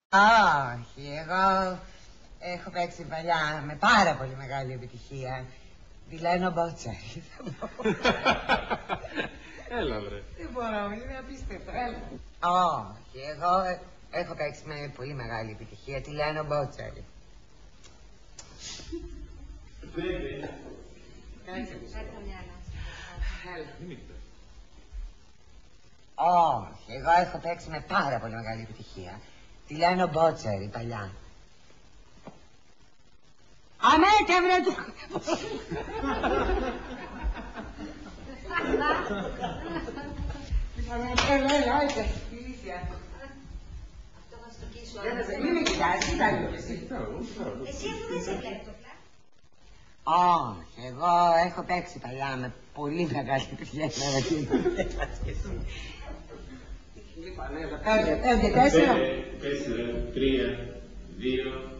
Όχι, εγώ έχω παίξει παλιά με πάρα πολύ μεγάλη επιτυχία. Βιλένο Μπότσαρη. Έλα βρε. Δεν μπορώ, είναι απίστευτο, έλα. Όχι, εγώ έχω παίξει με πολύ μεγάλη επιτυχία τη Λένο Μπότσαρη. Κάτσε μισό. Όχι, εγώ έχω παίξει με πάρα πολύ μεγάλη επιτυχία τη Λένο Μπότσαρη παλιά. Αμέτε βρε του! Έλα, ηλίθεια. Αυτό θα στο κοίσω. Μην με κοιτάς, κοίτα λίγο εσύ. Εσύ αφού δεν σε βλέπω πια. Όχι, εγώ έχω παίξει παλιά με πολύ μεγάλη επιτυχία. Λοιπόν, έλα, 5, 4. 4, 3, 2,